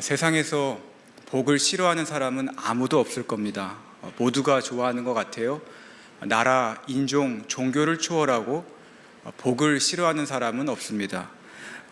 세상에서 복을 싫어하는 사람은 아무도 없을 겁니다. 모두가 좋아하는 것 같아요. 나라, 인종, 종교를 초월하고 복을 싫어하는 사람은 없습니다.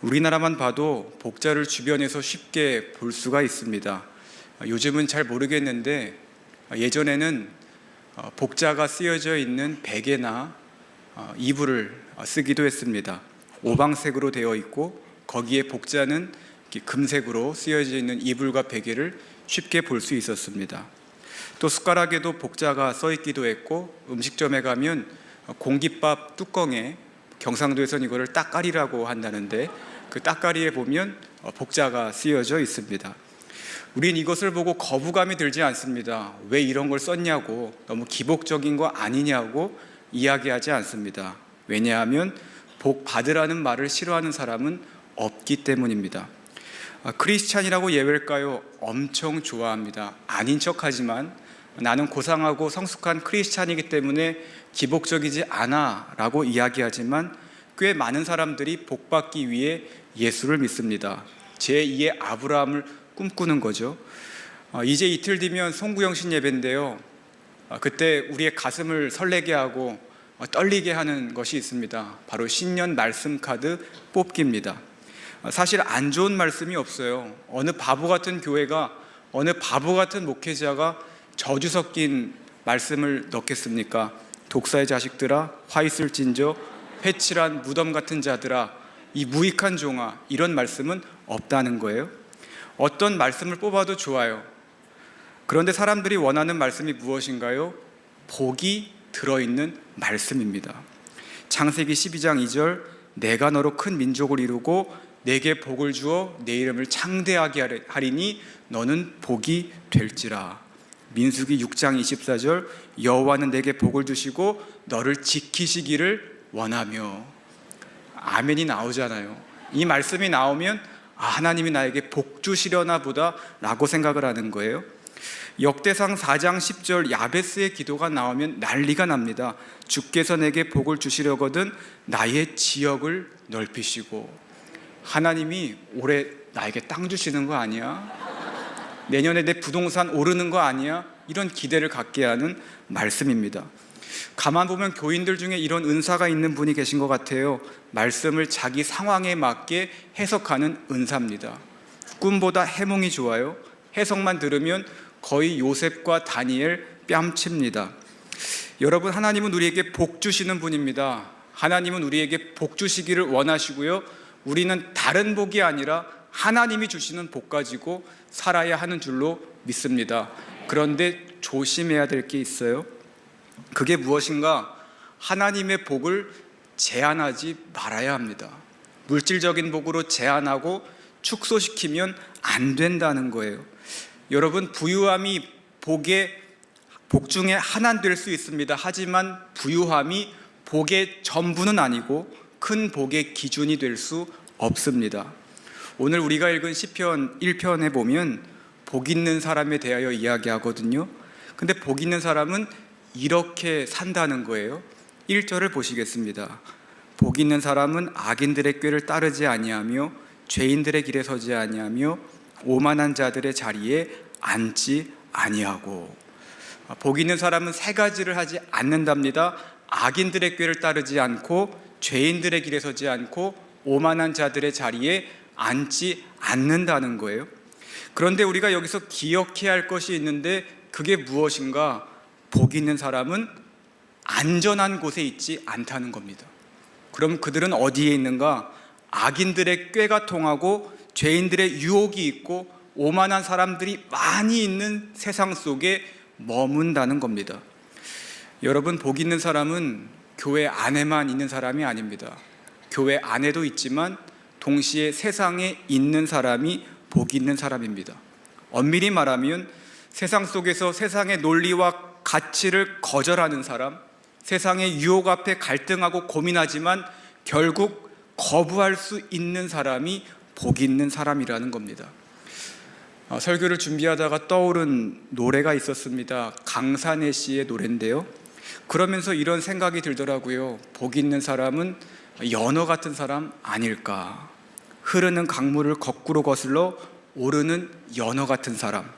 우리나라만 봐도 복자를 주변에서 쉽게 볼 수가 있습니다. 요즘은 잘 모르겠는데 예전에는 복자가 쓰여져 있는 베개나 이불을 쓰기도 했습니다. 오방색으로 되어 있고 거기에 복자는 금색으로 쓰여져 있는 이불과 베개를 쉽게 볼 수 있었습니다. 또 숟가락에도 복자가 써 있기도 했고 음식점에 가면 공깃밥 뚜껑에 경상도에서는 이거를 따까리라고 한다는데 그 따까리에 보면 복자가 쓰여져 있습니다. 우린 이것을 보고 거부감이 들지 않습니다. 왜 이런 걸 썼냐고, 너무 기복적인 거 아니냐고 이야기하지 않습니다. 왜냐하면 복 받으라는 말을 싫어하는 사람은 없기 때문입니다. 크리스찬이라고 예외일까요? 엄청 좋아합니다. 아닌 척하지만 나는 고상하고 성숙한 크리스찬이기 때문에 기복적이지 않아 라고 이야기하지만 꽤 많은 사람들이 복받기 위해 예수를 믿습니다. 제2의 아브라함을 꿈꾸는 거죠. 이제 이틀 뒤면 송구영신 예배인데요, 그때 우리의 가슴을 설레게 하고 떨리게 하는 것이 있습니다. 바로 신년 말씀 카드 뽑기입니다. 사실 안 좋은 말씀이 없어요. 어느 바보 같은 교회가, 어느 바보 같은 목회자가 저주 섞인 말씀을 넣겠습니까? 독사의 자식들아, 화 있을진저, 회칠한 무덤 같은 자들아, 이 무익한 종아, 이런 말씀은 없다는 거예요. 어떤 말씀을 뽑아도 좋아요. 그런데 사람들이 원하는 말씀이 무엇인가요? 복이 들어있는 말씀입니다. 창세기 12장 2절, 내가 너로 큰 민족을 이루고 내게 복을 주어 내 이름을 창대하게 하리니 너는 복이 될지라. 민수기 6장 24절, 여호와는 내게 복을 주시고 너를 지키시기를 원하며. 아멘이 나오잖아요. 이 말씀이 나오면 하나님이 나에게 복 주시려나 보다 라고 생각을 하는 거예요. 역대상 4장 10절 야베스의 기도가 나오면 난리가 납니다. 주께서 내게 복을 주시려거든 나의 지역을 넓히시고. 하나님이 올해 나에게 땅 주시는 거 아니야? 내년에 내 부동산 오르는 거 아니야? 이런 기대를 갖게 하는 말씀입니다. 가만 보면 교인들 중에 이런 은사가 있는 분이 계신 것 같아요. 말씀을 자기 상황에 맞게 해석하는 은사입니다. 꿈보다 해몽이 좋아요. 해석만 들으면 거의 요셉과 다니엘 뺨칩니다. 여러분, 하나님은 우리에게 복 주시는 분입니다. 하나님은 우리에게 복 주시기를 원하시고요, 우리는 다른 복이 아니라 하나님이 주시는 복 가지고 살아야 하는 줄로 믿습니다. 그런데 조심해야 될 게 있어요. 그게 무엇인가? 하나님의 복을 제한하지 말아야 합니다. 물질적인 복으로 제한하고 축소시키면 안 된다는 거예요. 여러분, 부유함이 복 중에 하나는 될 수 있습니다. 하지만 부유함이 복의 전부는 아니고 큰 복의 기준이 될 수 없습니다. 오늘 우리가 읽은 시편 1편에 보면 복 있는 사람에 대하여 이야기하거든요. 근데 복 있는 사람은 이렇게 산다는 거예요. 1절을 보시겠습니다. 복 있는 사람은 악인들의 꾀를 따르지 아니하며 죄인들의 길에 서지 아니하며 오만한 자들의 자리에 앉지 아니하고. 복 있는 사람은 세 가지를 하지 않는답니다. 악인들의 꾀를 따르지 않고, 죄인들의 길에 서지 않고, 오만한 자들의 자리에 앉지 않는다는 거예요. 그런데 우리가 여기서 기억해야 할 것이 있는데 그게 무엇인가? 복 있는 사람은 안전한 곳에 있지 않다는 겁니다. 그럼 그들은 어디에 있는가? 악인들의 꾀가 통하고 죄인들의 유혹이 있고 오만한 사람들이 많이 있는 세상 속에 머문다는 겁니다. 여러분, 복 있는 사람은 교회 안에만 있는 사람이 아닙니다. 교회 안에도 있지만 동시에 세상에 있는 사람이 복 있는 사람입니다. 엄밀히 말하면 세상 속에서 세상의 논리와 가치를 거절하는 사람, 세상의 유혹 앞에 갈등하고 고민하지만 결국 거부할 수 있는 사람이 복 있는 사람이라는 겁니다. 설교를 준비하다가 떠오른 노래가 있었습니다. 강산혜 씨의 노래인데요, 그러면서 이런 생각이 들더라고요. 복 있는 사람은 연어 같은 사람 아닐까? 흐르는 강물을 거꾸로 거슬러 오르는 연어 같은 사람,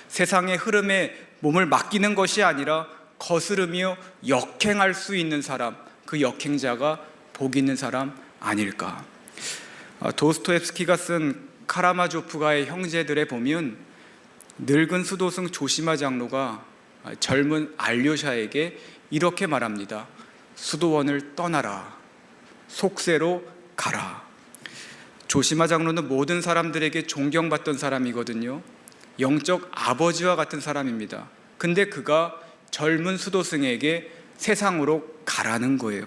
세상의 흐름에 몸을 맡기는 것이 아니라 거스르며 역행할 수 있는 사람, 그 역행자가 복 있는 사람 아닐까. 도스토옙스키가 쓴 카라마조프가의 형제들에 보면 늙은 수도승 조시마 장로가 젊은 알료샤에게 이렇게 말합니다. 수도원을 떠나라. 속세로 가라. 조시마 장로는 모든 사람들에게 존경받던 사람이거든요. 영적 아버지와 같은 사람입니다. 근데 그가 젊은 수도승에게 세상으로 가라는 거예요.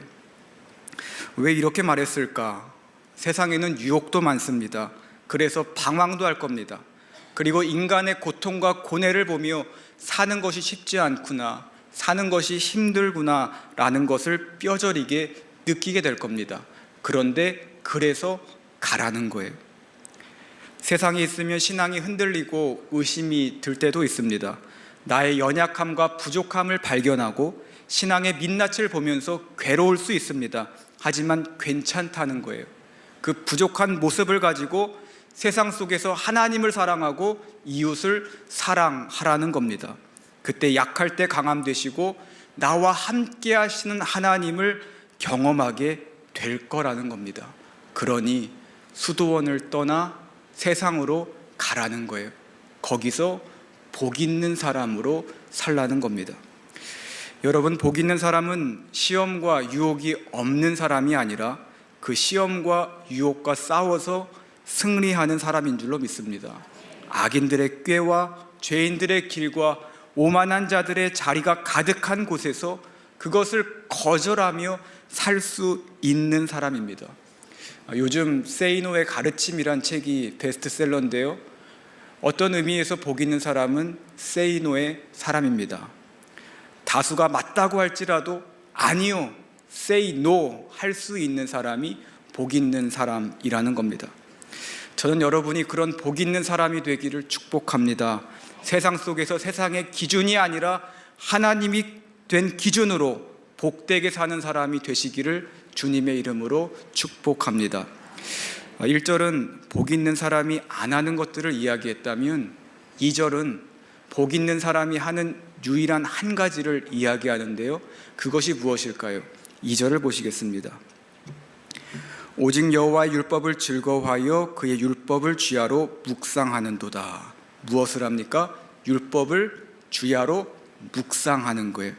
왜 이렇게 말했을까? 세상에는 유혹도 많습니다. 그래서 방황도 할 겁니다. 그리고 인간의 고통과 고뇌를 보며 사는 것이 쉽지 않구나, 사는 것이 힘들구나 라는 것을 뼈저리게 느끼게 될 겁니다. 그런데 그래서 가라는 거예요. 세상에 있으면 신앙이 흔들리고 의심이 들 때도 있습니다. 나의 연약함과 부족함을 발견하고 신앙의 민낯을 보면서 괴로울 수 있습니다. 하지만 괜찮다는 거예요. 그 부족한 모습을 가지고 세상 속에서 하나님을 사랑하고 이웃을 사랑하라는 겁니다. 그때 약할 때 강함 되시고 나와 함께 하시는 하나님을 경험하게 될 거라는 겁니다. 그러니 수도원을 떠나 세상으로 가라는 거예요. 거기서 복 있는 사람으로 살라는 겁니다. 여러분, 복 있는 사람은 시험과 유혹이 없는 사람이 아니라 그 시험과 유혹과 싸워서 승리하는 사람인 줄로 믿습니다. 악인들의 꾀와 죄인들의 길과 오만한 자들의 자리가 가득한 곳에서 그것을 거절하며 살 수 있는 사람입니다. 요즘 세이노의 가르침이란 책이 베스트셀러인데요, 어떤 의미에서 복 있는 사람은 세이노의 사람입니다. 다수가 맞다고 할지라도 아니요, say no 할 수 있는 사람이 복 있는 사람이라는 겁니다. 저는 여러분이 그런 복 있는 사람이 되기를 축복합니다. 세상 속에서 세상의 기준이 아니라 하나님이 된 기준으로 복되게 사는 사람이 되시기를 주님의 이름으로 축복합니다. 1절은 복 있는 사람이 안 하는 것들을 이야기했다면 2절은 복 있는 사람이 하는 유일한 한 가지를 이야기하는데요, 그것이 무엇일까요? 2절을 보시겠습니다. 오직 여호와의 율법을 즐거워하여 그의 율법을 주야로 묵상하는도다. 무엇을 합니까? 율법을 주야로 묵상하는 거예요.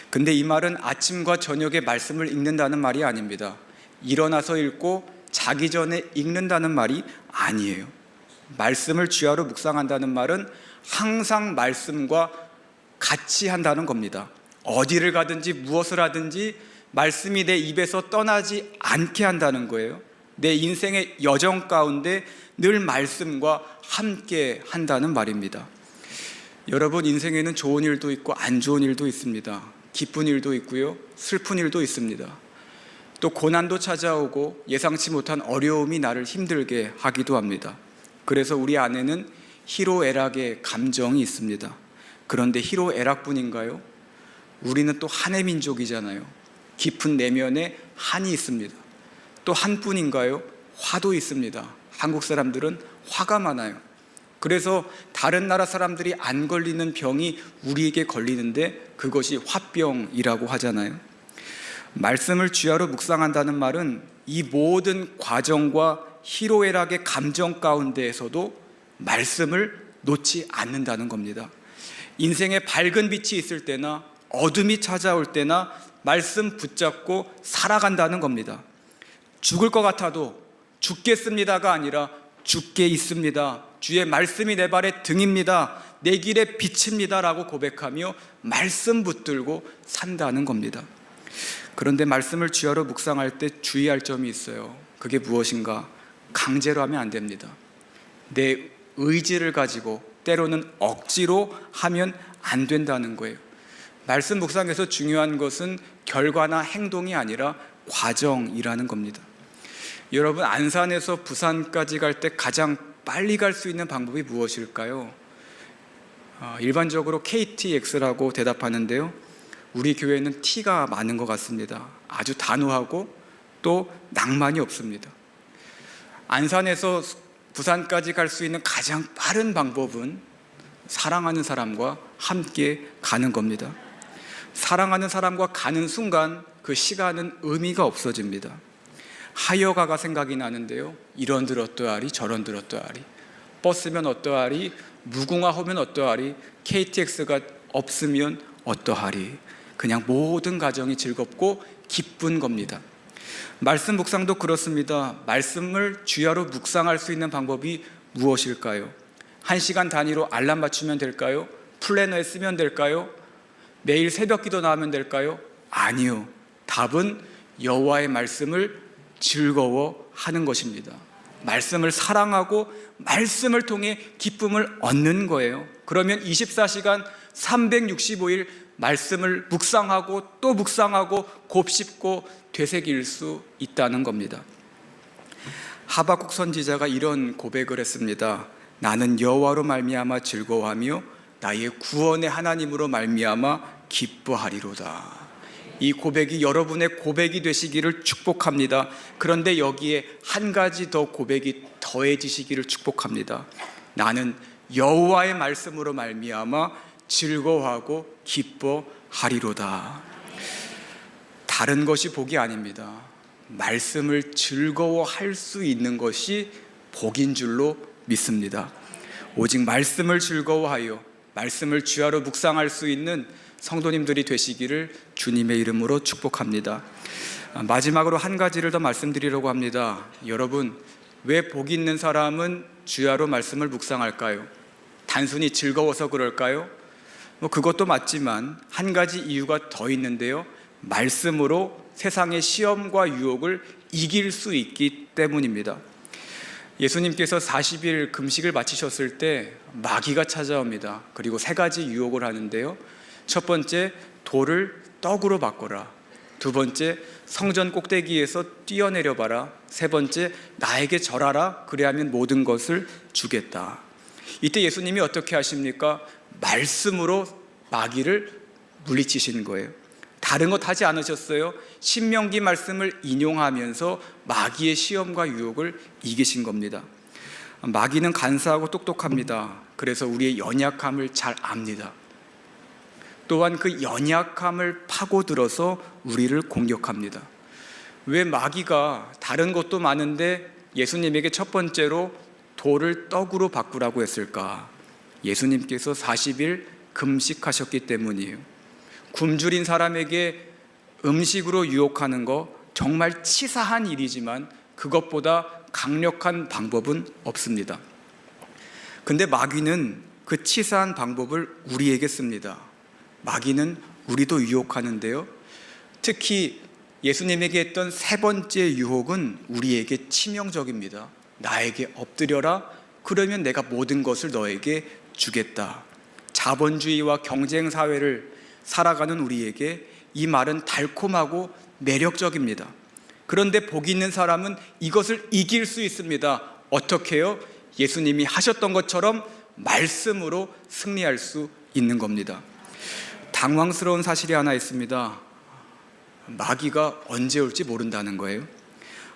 근데 이 말은 아침과 저녁에 말씀을 읽는다는 말이 아닙니다. 일어나서 읽고 자기 전에 읽는다는 말이 아니에요. 말씀을 주야로 묵상한다는 말은 항상 말씀과 같이 한다는 겁니다. 어디를 가든지 무엇을 하든지 말씀이 내 입에서 떠나지 않게 한다는 거예요. 내 인생의 여정 가운데 늘 말씀과 함께 한다는 말입니다. 여러분, 인생에는 좋은 일도 있고 안 좋은 일도 있습니다. 기쁜 일도 있고요, 슬픈 일도 있습니다. 또 고난도 찾아오고 예상치 못한 어려움이 나를 힘들게 하기도 합니다. 그래서 우리 안에는 희로애락의 감정이 있습니다. 그런데 희로애락뿐인가요? 우리는 또 한의 민족이잖아요. 깊은 내면에 한이 있습니다. 또 한뿐인가요? 화도 있습니다. 한국 사람들은 화가 많아요. 그래서 다른 나라 사람들이 안 걸리는 병이 우리에게 걸리는데 그것이 화병이라고 하잖아요. 말씀을 주야로 묵상한다는 말은 이 모든 과정과 희로애락의 감정 가운데에서도 말씀을 놓지 않는다는 겁니다. 인생에 밝은 빛이 있을 때나 어둠이 찾아올 때나 말씀 붙잡고 살아간다는 겁니다. 죽을 것 같아도 죽겠습니다가 아니라 죽게 있습니다. 주의 말씀이 내 발의 등입니다. 내 길의 빛입니다 라고 고백하며 말씀 붙들고 산다는 겁니다. 그런데 말씀을 주야로 묵상할 때 주의할 점이 있어요. 그게 무엇인가? 강제로 하면 안 됩니다. 내 의지를 가지고 때로는 억지로 하면 안 된다는 거예요. 말씀 묵상에서 중요한 것은 결과나 행동이 아니라 과정이라는 겁니다. 여러분, 안산에서 부산까지 갈 때 가장 빨리 갈 수 있는 방법이 무엇일까요? 일반적으로 KTX라고 대답하는데요, 우리 교회는 T가 많은 것 같습니다. 아주 단호하고 또 낭만이 없습니다. 안산에서 부산까지 갈 수 있는 가장 빠른 방법은 사랑하는 사람과 함께 가는 겁니다. 사랑하는 사람과 가는 순간 그 시간은 의미가 없어집니다. 하여가가 생각이 나는데요. 이런들 어떠하리 저런들 어떠하리, 버스면 어떠하리, 무궁화 호면 어떠하리, KTX가 없으면 어떠하리. 그냥 모든 가정이 즐겁고 기쁜 겁니다. 말씀 묵상도 그렇습니다. 말씀을 주야로 묵상할 수 있는 방법이 무엇일까요? 1시간 단위로 알람 맞추면 될까요? 플래너에 쓰면 될까요? 매일 새벽 기도 나오면 될까요? 아니요. 답은 여호와의 말씀을 즐거워하는 것입니다. 말씀을 사랑하고 말씀을 통해 기쁨을 얻는 거예요. 그러면 24시간 365일 말씀을 묵상하고 또 묵상하고 곱씹고 되새길 수 있다는 겁니다. 하박국 선지자가 이런 고백을 했습니다. 나는 여호와로 말미암아 즐거워하며 나의 구원의 하나님으로 말미암아 기뻐하리로다. 이 고백이 여러분의 고백이 되시기를 축복합니다. 그런데 여기에 한 가지 더 고백이 더해지시기를 축복합니다. 나는 여호와의 말씀으로 말미암아 즐거워하고 기뻐하리로다. 다른 것이 복이 아닙니다. 말씀을 즐거워할 수 있는 것이 복인 줄로 믿습니다. 오직 말씀을 즐거워하여 말씀을 주야로 묵상할 수 있는 성도님들이 되시기를 주님의 이름으로 축복합니다. 마지막으로 한 가지를 더 말씀드리려고 합니다. 여러분, 왜 복 있는 사람은 주야로 말씀을 묵상할까요? 단순히 즐거워서 그럴까요? 그것도 맞지만 한 가지 이유가 더 있는데요. 말씀으로 세상의 시험과 유혹을 이길 수 있기 때문입니다. 예수님께서 40일 금식을 마치셨을 때 마귀가 찾아옵니다. 그리고 3가지 유혹을 하는데요. 첫 번째, 돌을 떡으로 바꿔라. 두 번째, 성전 꼭대기에서 뛰어내려 봐라. 세 번째, 나에게 절하라. 그래야면 모든 것을 주겠다. 이때 예수님이 어떻게 하십니까? 말씀으로 마귀를 물리치신 거예요. 다른 것 하지 않으셨어요. 신명기 말씀을 인용하면서 마귀의 시험과 유혹을 이기신 겁니다. 마귀는 간사하고 똑똑합니다. 그래서 우리의 연약함을 잘 압니다. 또한 그 연약함을 파고들어서 우리를 공격합니다. 왜 마귀가 다른 것도 많은데 예수님에게 첫 번째로 돌을 떡으로 바꾸라고 했을까? 예수님께서 40일 금식하셨기 때문이에요. 굶주린 사람에게 음식으로 유혹하는 거 정말 치사한 일이지만 그것보다 강력한 방법은 없습니다. 근데 마귀는 그 치사한 방법을 우리에게 씁니다. 마귀는 우리도 유혹하는데요. 특히 예수님에게 했던 3번째 유혹은 우리에게 치명적입니다. 나에게 엎드려라. 그러면 내가 모든 것을 너에게 주겠다. 자본주의와 경쟁 사회를 살아가는 우리에게 이 말은 달콤하고 매력적입니다. 그런데 복 있는 사람은 이것을 이길 수 있습니다. 어떻게요? 예수님이 하셨던 것처럼 말씀으로 승리할 수 있는 겁니다. 당황스러운 사실이 하나 있습니다. 마귀가 언제 올지 모른다는 거예요.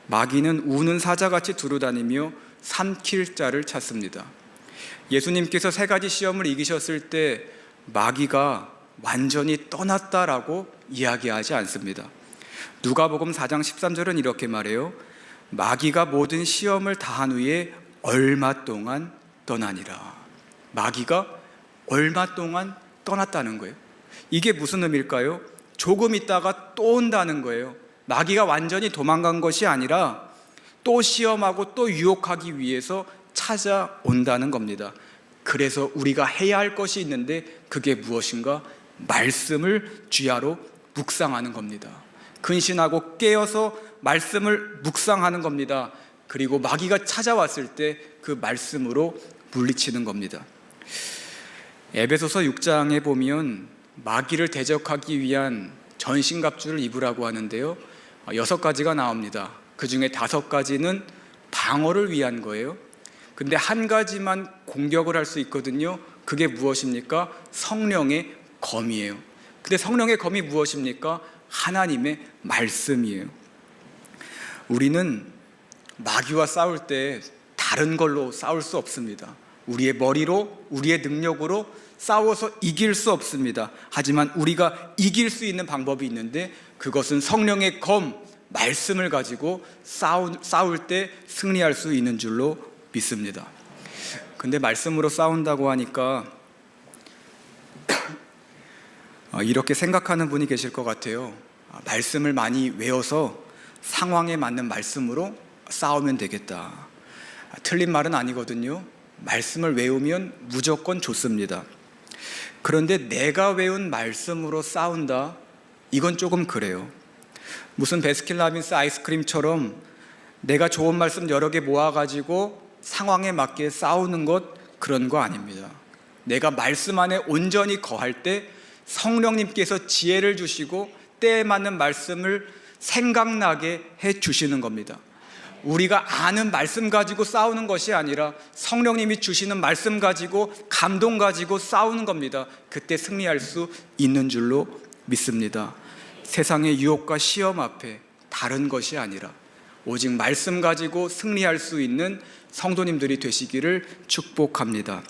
마귀는 우는 사자같이 두루다니며 삼킬 자를 찾습니다. 예수님께서 3가지 시험을 이기셨을 때 마귀가 완전히 떠났다라고 이야기하지 않습니다. 누가복음 4장 13절은 이렇게 말해요. 마귀가 모든 시험을 다한 후에 얼마 동안 떠나니라. 마귀가 얼마 동안 떠났다는 거예요. 이게 무슨 의미일까요? 조금 있다가 또 온다는 거예요. 마귀가 완전히 도망간 것이 아니라 또 시험하고 또 유혹하기 위해서 찾아온다는 겁니다. 그래서 우리가 해야 할 것이 있는데 그게 무엇인가? 말씀을 주야로 묵상하는 겁니다. 근신하고 깨어서 말씀을 묵상하는 겁니다. 그리고 마귀가 찾아왔을 때 그 말씀으로 물리치는 겁니다. 에베소서 6장에 보면 마귀를 대적하기 위한 전신갑주를 입으라고 하는데요. 6가지가 나옵니다. 그 중에 5가지는 방어를 위한 거예요. 근데 한 가지만 공격을 할 수 있거든요. 그게 무엇입니까? 성령의 검이에요. 근데 성령의 검이 무엇입니까? 하나님의 말씀이에요. 우리는 마귀와 싸울 때 다른 걸로 싸울 수 없습니다. 우리의 머리로, 우리의 능력으로 싸워서 이길 수 없습니다. 하지만 우리가 이길 수 있는 방법이 있는데, 그것은 성령의 검, 말씀을 가지고 싸울 때 승리할 수 있는 줄로 믿습니다. 근데 말씀으로 싸운다고 하니까 이렇게 생각하는 분이 계실 것 같아요. 말씀을 많이 외워서 상황에 맞는 말씀으로 싸우면 되겠다. 틀린 말은 아니거든요. 말씀을 외우면 무조건 좋습니다. 그런데 내가 외운 말씀으로 싸운다? 이건 조금 그래요. 무슨 베스킨라빈스 아이스크림처럼 내가 좋은 말씀 여러 개 모아가지고 상황에 맞게 싸우는 것, 그런 거 아닙니다. 내가 말씀 안에 온전히 거할 때 성령님께서 지혜를 주시고 때에 맞는 말씀을 생각나게 해 주시는 겁니다. 우리가 아는 말씀 가지고 싸우는 것이 아니라 성령님이 주시는 말씀 가지고, 감동 가지고 싸우는 겁니다. 그때 승리할 수 있는 줄로 믿습니다. 세상의 유혹과 시험 앞에 다른 것이 아니라 오직 말씀 가지고 승리할 수 있는 성도님들이 되시기를 축복합니다.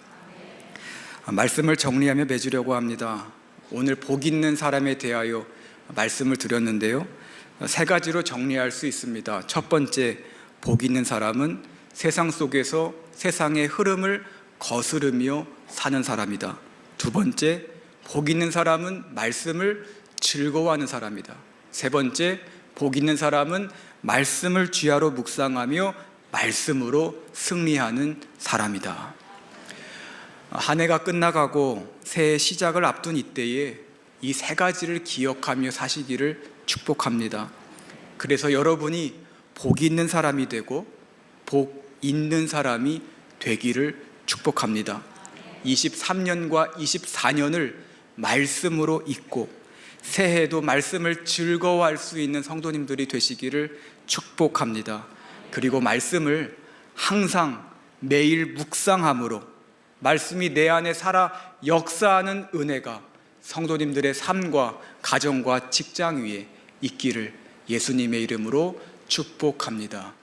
말씀을 정리하며 맺으려고 합니다. 오늘 복 있는 사람에 대하여 말씀을 드렸는데요, 3가지로 정리할 수 있습니다. 첫 번째, 복 있는 사람은 세상 속에서 세상의 흐름을 거스르며 사는 사람이다. 두 번째, 복 있는 사람은 말씀을 즐거워하는 사람이다. 세 번째, 복 있는 사람은 말씀을 주야로 묵상하며 말씀으로 승리하는 사람이다. 한 해가 끝나가고 새해 시작을 앞둔 이때에 이 3가지를 기억하며 사시기를 축복합니다. 그래서 여러분이 복 있는 사람이 되고 복 있는 사람이 되기를 축복합니다. 23년과 24년을 말씀으로 잊고 새해에도 말씀을 즐거워할 수 있는 성도님들이 되시기를 축복합니다. 그리고 말씀을 항상 매일 묵상함으로 말씀이 내 안에 살아 역사하는 은혜가 성도님들의 삶과 가정과 직장 위에 있기를 예수님의 이름으로 축복합니다.